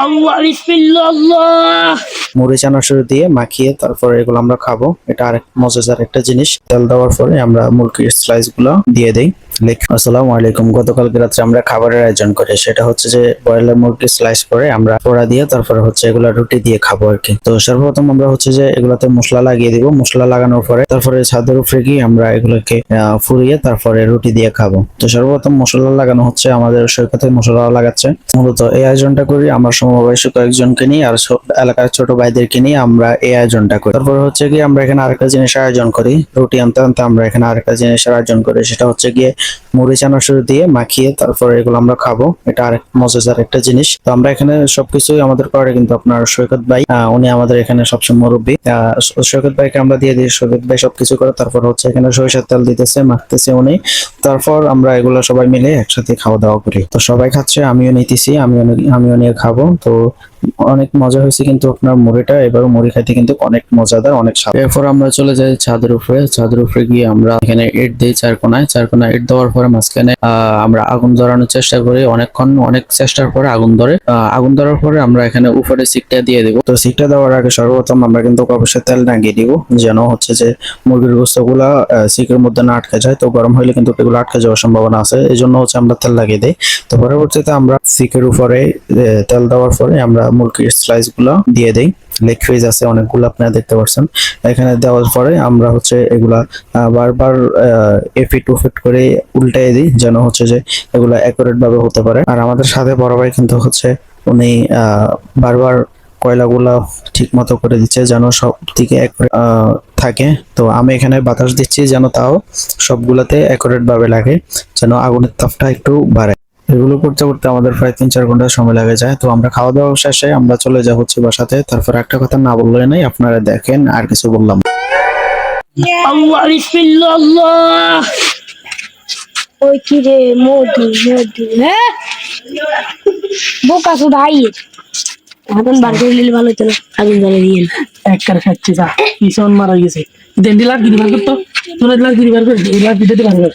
আল্লাহ বিসমিল্লাহ আল্লাহ। মুড়ি চানাচুর দিয়ে মাখিয়ে তারপর এগুলো আমরা খাবো। এটা আরেক মজাদার একটা জিনিস। তেল দেওয়ার পরে আমরা মুরগির স্লাইস গুলো দিয়ে দেই। আসসালামু আলাইকুম। গতকালকে রাত্রে আমরা খাবারের আয়োজন করি, সেটা হচ্ছে যে ব্রয়লার মুরগি স্লাইস করে আমরা পোড়া দিয়ে তারপরে হচ্ছে এগুলা রুটি দিয়ে খাবো আর কি। তো সর্বপ্রথম আমরা হচ্ছে যে এগুলাতে মশলা লাগিয়ে দিব। মশলা লাগানোর পরে তারপরে ছাদের উপরে গিয়ে আমরা এগুলোকে ফুরিয়ে তারপরে রুটি দিয়ে খাবো। তো সর্বপ্রথম মশলা লাগানো হচ্ছে, আমাদের সৈকতে মশলা লাগাচ্ছে। মূলত এই আয়োজনটা করি আমার সমবয়সী কয়েকজনকে নিয়ে আর এলাকার ছোট ভাইদেরকে নিয়ে আমরা এই আয়োজনটা করি। তারপরে হচ্ছে গিয়ে আমরা এখানে আরেকটা জিনিস আয়োজন করি, রুটি আনতে আনতে আমরা এখানে আরেকটা জিনিসের আয়োজন করি, সেটা হচ্ছে গিয়ে মুড়ি চানাচুর দিয়ে মাখিয়ে তারপরে এগুলো আমরা খাবো। এটা আরেক মজাদার একটা জিনিস। তো আমরা এখানে সবকিছুই আমাদের করে, কিন্তু আপনার সৈকত ভাই উনি আমাদের এখানে সবসময় মুরব্বী। সৈকত ভাইকে আমরা দিয়ে দিই, সৈকত ভাই সবকিছু করে। তারপর হচ্ছে এখানে সরিষার তেল দিতেছে, মাখতেছে উনি। তারপর আমরা এগুলো সবাই মিলে একসাথে খাওয়া দাওয়া করি। তো সবাই খাচ্ছে, আমিও নিতেছি, আমিও নিয়ে খাবো। তো অনেক মজা হয়েছে কিন্তু আপনার মুড়িটা, এবার মুড়ি খাইতে কিন্তু অনেক মজাদার, অনেক স্বাদ। এরপর আমরা চলে যাই ছাদের উপরে। ছাদের উপরে গিয়ে আমরা এখানে ইট দিই চারকোনায় ইট দেওয়ার পরে মাঝখানে আমরা আগুন ধরানোর চেষ্টা করি। অনেক চেষ্টার পরে আগুন ধরে। আগুন ধরার পরে আমরা এখানে উপরে সিকটা দিয়ে দিব। তো সিকটা দেওয়ার আগে সর্বপ্রথম আমরা কিন্তু অবশ্যই তেল লাগিয়ে দিব, যেন হচ্ছে যে মুরগির গোস্ত গুলা সিকের মধ্যে না আটকে যায়। তো গরম হলে কিন্তু এগুলো আটকে যাওয়ার সম্ভাবনা আছে, এই জন্য হচ্ছে আমরা তেল লাগিয়ে দিই। তো পরবর্তীতে আমরা সিকের উপরে তেল দেওয়ার পরে আমরা মুরগির স্লাইস গুলা দিয়ে দেই। লেগ পিস আছে অনেকগুলো, আপনারা দেখতে পাচ্ছেন। এখানে দেওয়ার পরে আমরা হচ্ছে এগুলা বারবার এফিট উফিট করে উল্টাই দিই, যেন হচ্ছে যে এগুলা অ্যাকুরেট ভাবে হতে পারে। আর আমাদের সাথে বড় ভাই কিন্তু হচ্ছে উনি বারবার কয়লাগুলা ঠিক মতো করে দিচ্ছে, যেন সব দিকে থাকে। তো আমি এখানে বাতাস দিচ্ছি যেন তাও সবগুলাতে অ্যাকুরেট ভাবে লাগে, যেন আগুনের তাপটা একটু বাড়ে। এগুলো করতে করতে আমাদের প্রায় 3-4 ঘন্টা সময় লেগে যায়। তো আমরা খাওয়া দাওয়া শেষে আমরা চলে যাবো হচ্ছে বাসাতে। তারপর একটা কথা না বললে নাই, আপনারা দেখেন আর কিছু বললাম। আল্লাহ বিসমিল্লাহ আল্লাহ। ওই কি রে মোদি মোদি হ্যাঁ বোকা শুধাই এখন বার করে নিলে ভালো হতো না, আগুন জ্বালিয়ে দিয়ে এক কার খাচ্ছে যা পিছন মারা গেছে। দেন্ডি লাগ গিরি বার করতো, তোরা লাগ গিরি বার করে লাগ দিতে পারবে।